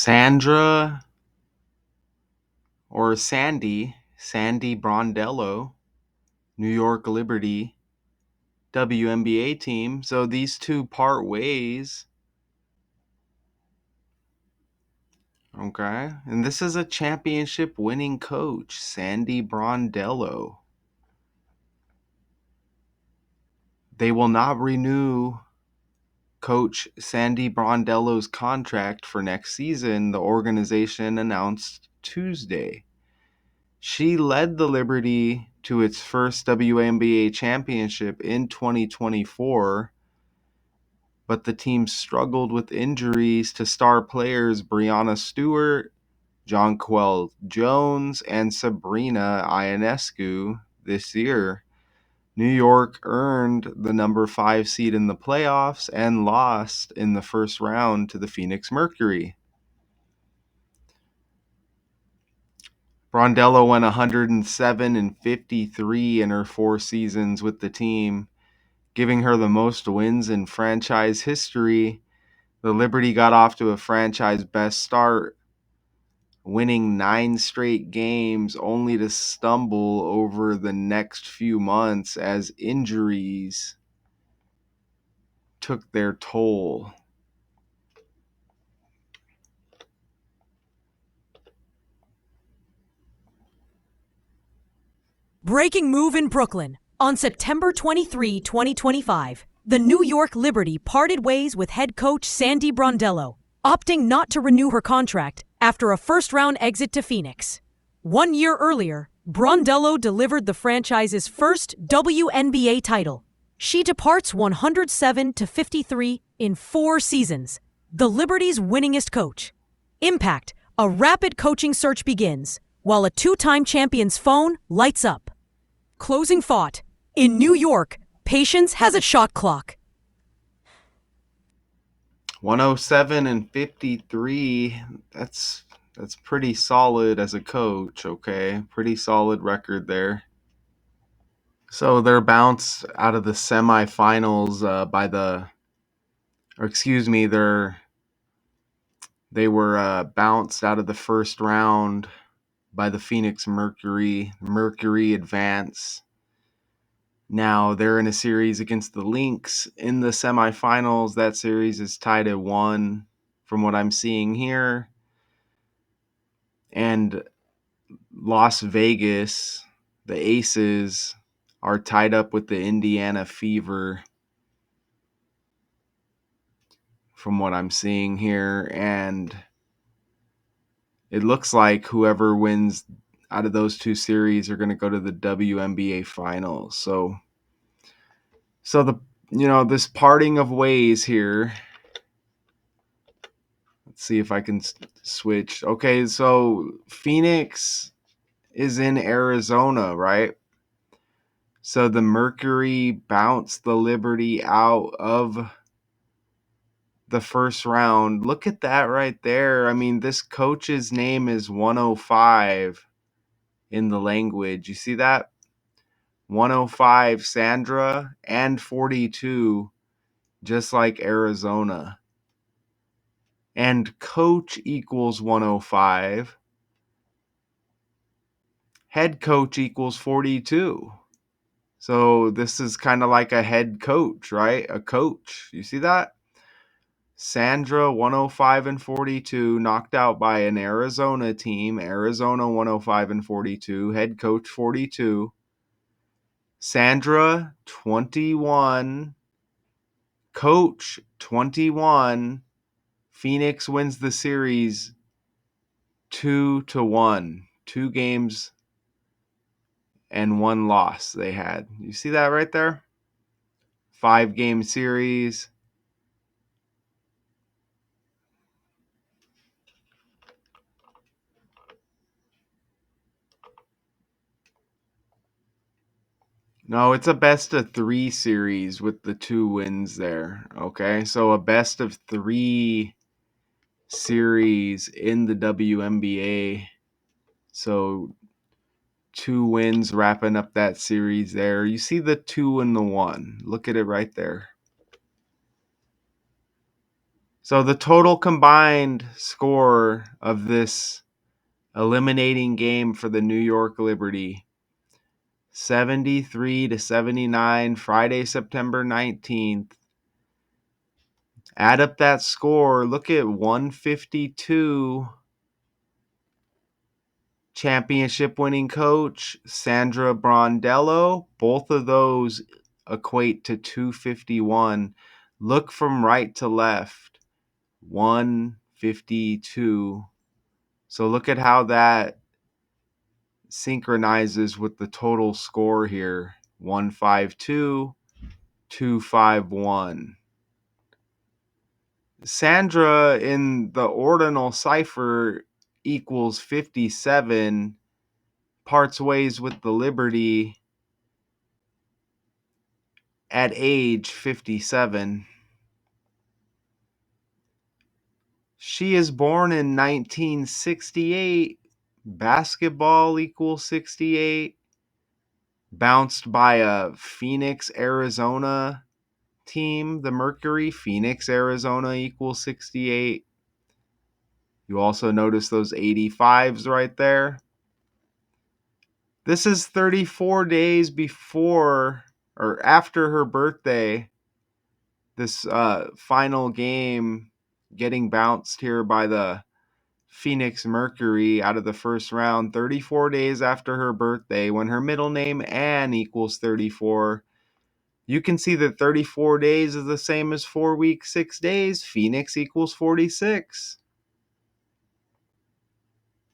Sandra or Sandy Brondello, New York Liberty, WNBA team. So these two part ways. Okay. And this is a championship winning coach, Sandy Brondello. They will not renew Coach Sandy Brondello's contract for next season, the organization announced Tuesday. She led the Liberty to its first WNBA championship in 2024, but the team struggled with injuries to star players Brianna Stewart, Jonquel Jones, and Sabrina Ionescu this year. New York earned the number 5 seed in the playoffs and lost in the first round to the Phoenix Mercury. Brondello went 107-53 in her 4 seasons with the team, giving her the most wins in franchise history. The Liberty got off to a franchise best start, winning 9 straight games, only to stumble over the next few months as injuries took their toll. Breaking move in Brooklyn. On September 23, 2025, the New York Liberty parted ways with head coach Sandy Brondello, opting not to renew her contract after a first-round exit to Phoenix. 1 year earlier, Brondello delivered the franchise's first WNBA title. She departs 107-53 in 4 seasons, the Liberty's winningest coach. Impact: a rapid coaching search begins, while a 2-time champion's phone lights up. Closing thought. In New York, patience has a shot clock. 107-53, that's pretty solid as a coach, okay? Pretty solid record there. So they're bounced out of the semifinals they were bounced out of the first round by the Phoenix Mercury. Mercury advance. Now they're in a series against the Lynx in the semifinals. That series is tied at 1 from what I'm seeing here. And Las Vegas, the Aces, are tied up with the Indiana Fever from what I'm seeing here. And it looks like whoever wins out of those 2 series are going to go to the WNBA finals. So this parting of ways here. Let's see if I can switch. Okay, so Phoenix is in Arizona, right? So the Mercury bounced the Liberty out of the first round. Look at that right there. I mean, this coach's name is 105 in the language. You see that? 105 Sandra and 42, just like Arizona. And coach equals 105. Head coach equals 42. So this is kind of like a head coach, right? A coach. You see that? Sandra 105-42, knocked out by an Arizona team. Arizona 105-42, head coach 42. Sandra 21, coach 21. Phoenix wins the series 2-1. 2 games and 1 loss they had. You see that right there? 5-game series. No, it's a best of 3 series with the 2 wins there. Okay, so a best of 3 series in the WNBA. So 2 wins wrapping up that series there. You see the 2 and the 1. Look at it right there. So the total combined score of this eliminating game for the New York Liberty, 73-79, Friday, September 19th. Add up that score. Look at 152. Championship winning coach Sandra Brondello. Both of those equate to 251. Look from right to left. 152. So look at how that synchronizes with the total score here. 152, 251. Sandra in the ordinal cipher equals 57, parts ways with the Liberty at age 57. She is born in 1968. Basketball equals 68. Bounced by a Phoenix, Arizona team, the Mercury. Phoenix, Arizona equals 68. You also notice those 85s right there. This is 34 days before or after her birthday. This final game getting bounced here by the Phoenix Mercury out of the first round 34 days after her birthday, when her middle name Ann equals 34. You can see that 34 days is the same as 4 weeks, 6 days. Phoenix equals 46.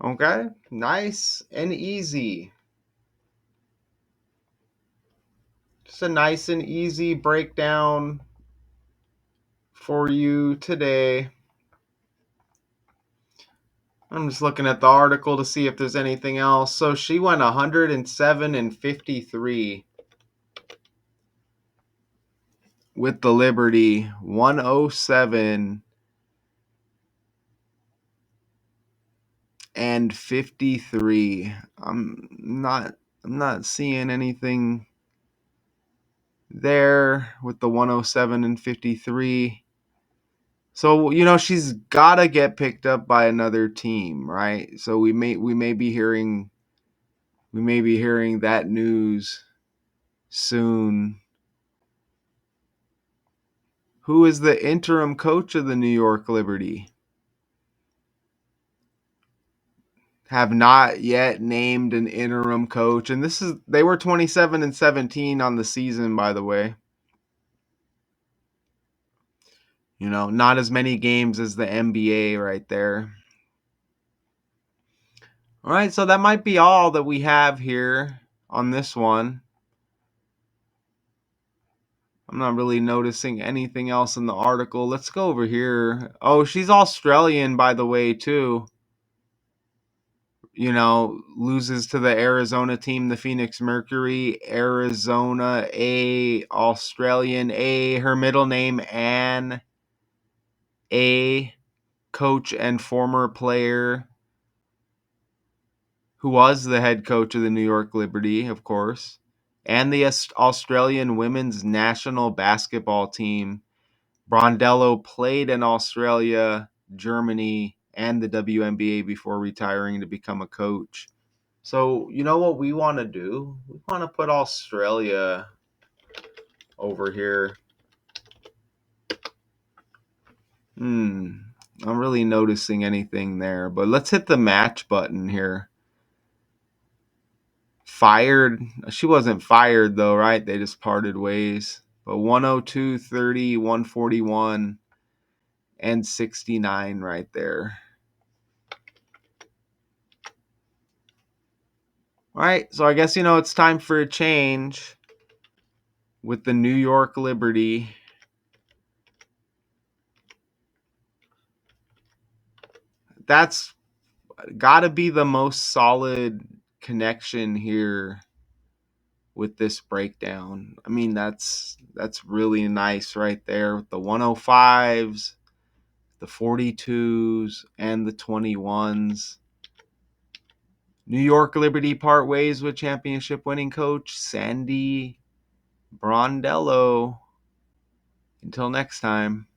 Okay, nice and easy. Just a nice and easy breakdown for you today. I'm just looking at the article to see if there's anything else. So she went 107 and 53 with the Liberty, 107 and 53. I'm not seeing anything there with the 107 and 53. So, she's got to get picked up by another team, right? So we may be hearing that news soon. Who is the interim coach of the New York Liberty? Have not yet named an interim coach, and they were 27 and 17 on the season, by the way. Not as many games as the NBA right there. All right, so that might be all that we have here on this one. I'm not really noticing anything else in the article. Let's go over here. Oh, she's Australian, by the way, too. Loses to the Arizona team, the Phoenix Mercury. Arizona A, Australian A. Her middle name, Ann A. Coach and former player who was the head coach of the New York Liberty, of course, and the Australian women's national basketball team. Brondello played in Australia, Germany, and the WNBA before retiring to become a coach. So, you know what we want to do? We want to put Australia over here. I'm really noticing anything there, but let's hit the match button here. Fired. She wasn't fired though, right? They just parted ways. But 102, 30, 141, and 69 right there. All right, so I guess it's time for a change with the New York Liberty. That's got to be the most solid connection here with this breakdown. I mean, that's really nice right there with the 105s, the 42s, and the 21s. New York Liberty part ways with championship winning coach Sandy Brondello. Until next time.